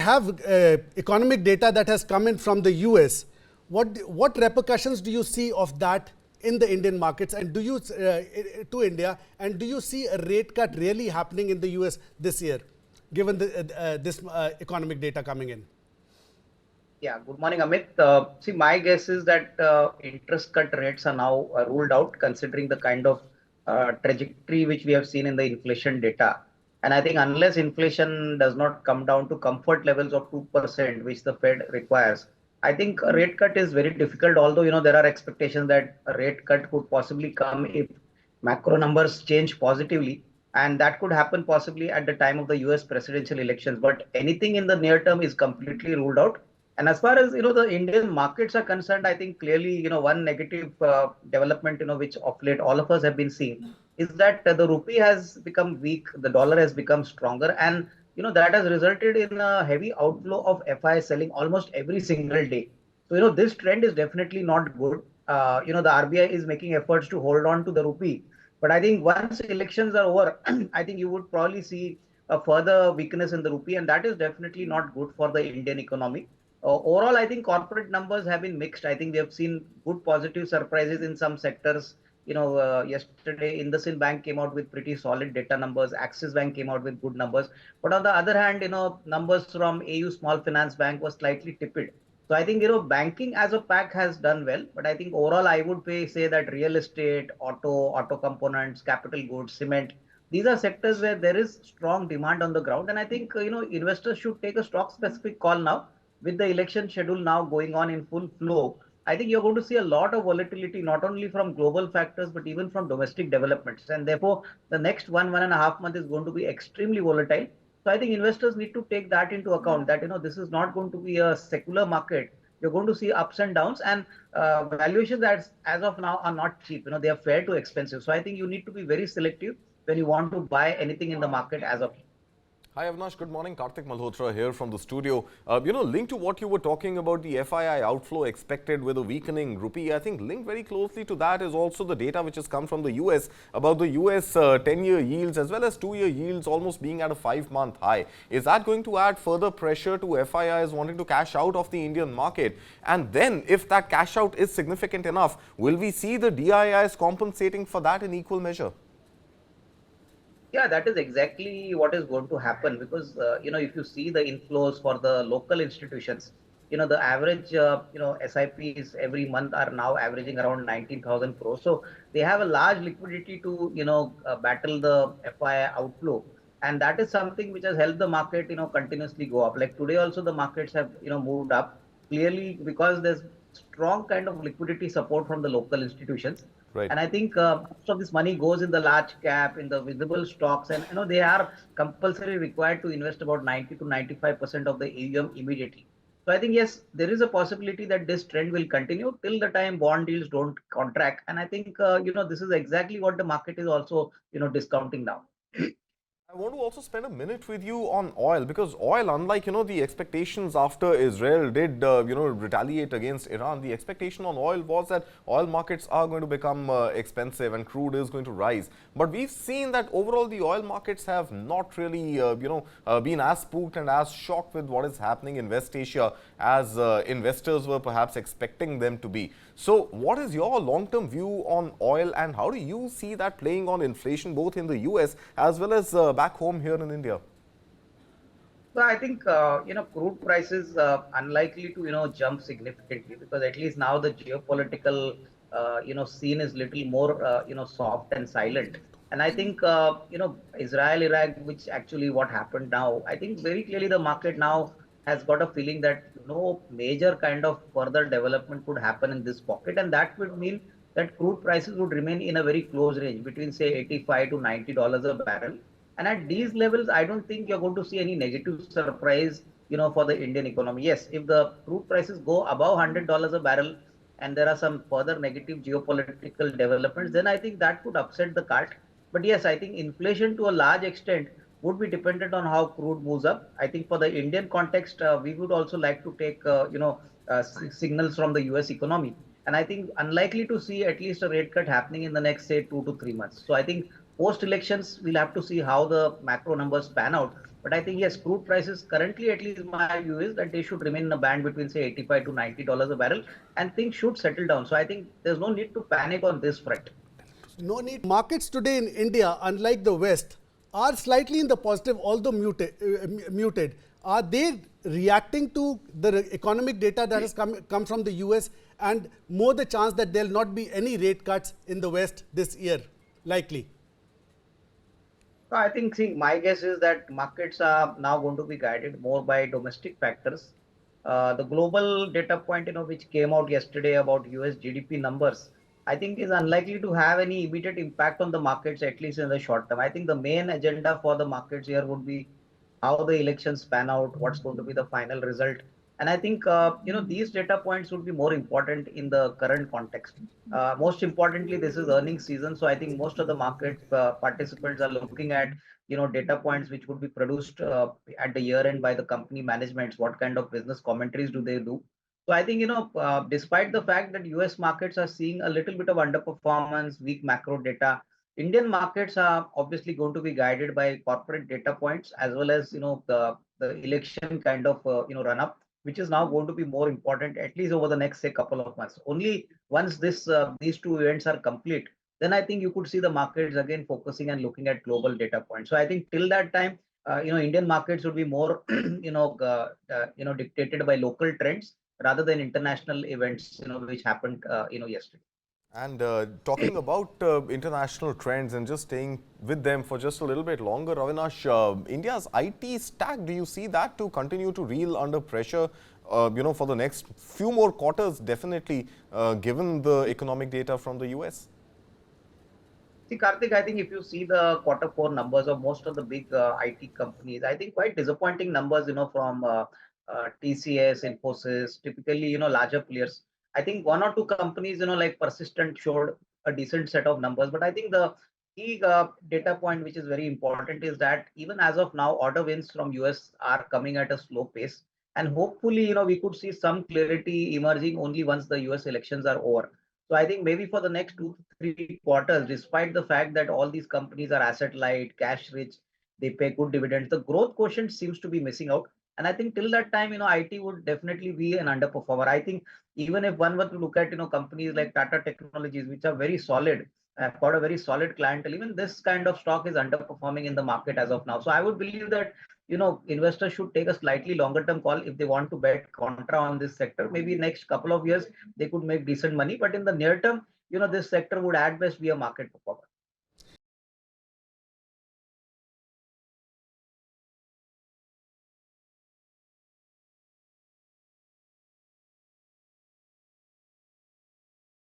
have economic data that has come in from the US. What repercussions do you see of that in the Indian markets, and do you to India, and do you see a rate cut really happening in the US this year, given this economic data coming in? Yeah, good morning, Amit. See, my guess is that interest cut rates are now ruled out, considering the kind of trajectory which we have seen in the inflation data. And I think unless inflation does not come down to comfort levels of 2%, which the Fed requires, I think a rate cut is very difficult. Although, there are expectations that a rate cut could possibly come if macro numbers change positively. And that could happen possibly at the time of the US presidential elections. But anything in the near term is completely ruled out. And as far as the Indian markets are concerned, I think clearly one negative development which of late all of us have been seeing is that the rupee has become weak, the dollar has become stronger, and that has resulted in a heavy outflow of FI selling almost every single day. So this trend is definitely not good. The RBI is making efforts to hold on to the rupee, but I think once elections are over, I think you would probably see a further weakness in the rupee, and that is definitely not good for the Indian economy. Overall, I think corporate numbers have been mixed. I think we have seen good positive surprises in some sectors. Yesterday, IndusInd Bank came out with pretty solid data numbers. Axis Bank came out with good numbers. But on the other hand, numbers from AU Small Finance Bank was slightly tepid. So I think, banking as a pack has done well. But I think overall, I would say that real estate, auto components, capital goods, cement, these are sectors where there is strong demand on the ground. And I think, investors should take a stock specific call now with the election schedule now going on in full flow. I think you're going to see a lot of volatility, not only from global factors, but even from domestic developments. And therefore, the next 1.5 months is going to be extremely volatile. So I think investors need to take that into account that, this is not going to be a secular market. You're going to see ups and downs, and valuations that as of now are not cheap. They are fair to expensive. So I think you need to be very selective when you want to buy anything in the market as of now. Hi Avinash, good morning. Karthik Malhotra here from the studio. Linked to what you were talking about, the FII outflow expected with a weakening rupee, I think linked very closely to that is also the data which has come from the US about the US 10-year yields as well as 2-year yields almost being at a 5-month high. Is that going to add further pressure to FIIs wanting to cash out of the Indian market? And then if that cash out is significant enough, will we see the DIIs compensating for that in equal measure? Yeah, that is exactly what is going to happen because, if you see the inflows for the local institutions, the average, SIPs every month are now averaging around 19,000 crores. So they have a large liquidity to, battle the FII outflow. And that is something which has helped the market, continuously go up. Like today also the markets have, moved up clearly because there's strong kind of liquidity support from the local institutions. Right. And I think most of this money goes in the large cap, in the visible stocks, and they are compulsory required to invest about 90 to 95% of the AUM immediately. So I think yes, there is a possibility that this trend will continue till the time bond yields don't contract. And I think this is exactly what the market is also discounting now. I want to also spend a minute with you on oil because oil, unlike, the expectations after Israel did, retaliate against Iran, the expectation on oil was that oil markets are going to become expensive and crude is going to rise. But we've seen that overall the oil markets have not really, been as spooked and as shocked with what is happening in West Asia as investors were perhaps expecting them to be. So what is your long-term view on oil and how do you see that playing on inflation both in the US as well as back home here in India? So I think, crude prices unlikely to, jump significantly because at least now the geopolitical, scene is little more, soft and silent. And I think, Israel, Iraq, which actually what happened now, I think very clearly the market now has got a feeling that no major kind of further development could happen in this pocket. And that would mean that crude prices would remain in a very close range between say $85 to $90 a barrel. And at these levels, I don't think you're going to see any negative surprise, for the Indian economy. Yes, if the crude prices go above $100 a barrel and there are some further negative geopolitical developments, then I think that could upset the cart. But yes, I think inflation to a large extent would be dependent on how crude moves up. I think for the Indian context, we would also like to take, signals from the US economy. And I think unlikely to see at least a rate cut happening in the next, say, 2 to 3 months. So I think post-elections, we'll have to see how the macro numbers pan out. But I think yes, crude prices currently, at least my view is that they should remain in a band between say 85 to $90 a barrel, and things should settle down. So I think there's no need to panic on this front. No need. Markets today in India, unlike the West, are slightly in the positive, although muted. Are they reacting to the economic data that has come from the US, and more the chance that there will not be any rate cuts in the West this year, likely? So I think, see, my guess is that markets are now going to be guided more by domestic factors. The global data point, which came out yesterday about US GDP numbers, I think is unlikely to have any immediate impact on the markets, at least in the short term. I think the main agenda for the markets here would be how the elections pan out, what's going to be the final result. And I think, these data points would be more important in the current context. Most importantly, this is earnings season. So I think most of the market participants are looking at, data points which would be produced at the year end by the company managements. What kind of business commentaries do they do? So I think, despite the fact that US markets are seeing a little bit of underperformance, weak macro data, Indian markets are obviously going to be guided by corporate data points as well as the election kind of run up, which is now going to be more important at least over the next say couple of months. Only once these two events are complete, then I think you could see the markets again focusing and looking at global data points. So I think till that time, Indian markets would be more dictated by local trends rather than international events which happened yesterday. And talking about international trends and just staying with them for just a little bit longer, Avinash, India's IT stack, do you see that to continue to reel under pressure, for the next few more quarters, definitely, given the economic data from the US? See, Karthik, I think if you see the quarter 4 numbers of most of the big IT companies, I think quite disappointing numbers, from TCS, Infosys, typically, larger players. I think one or two companies, like Persistent showed a decent set of numbers. But I think the key data point, which is very important, is that even as of now, order wins from US are coming at a slow pace. And hopefully, we could see some clarity emerging only once the US elections are over. So I think maybe for the next 2 to 3 quarters, despite the fact that all these companies are asset light, cash rich, they pay good dividends, the growth quotient seems to be missing out. And I think till that time, IT would definitely be an underperformer. I think even if one were to look at, companies like Tata Technologies, which are very solid, have got a very solid clientele, even this kind of stock is underperforming in the market as of now. So I would believe that, investors should take a slightly longer term call if they want to bet contra on this sector. Maybe next couple of years, they could make decent money. But in the near term, this sector would at best be a market performer.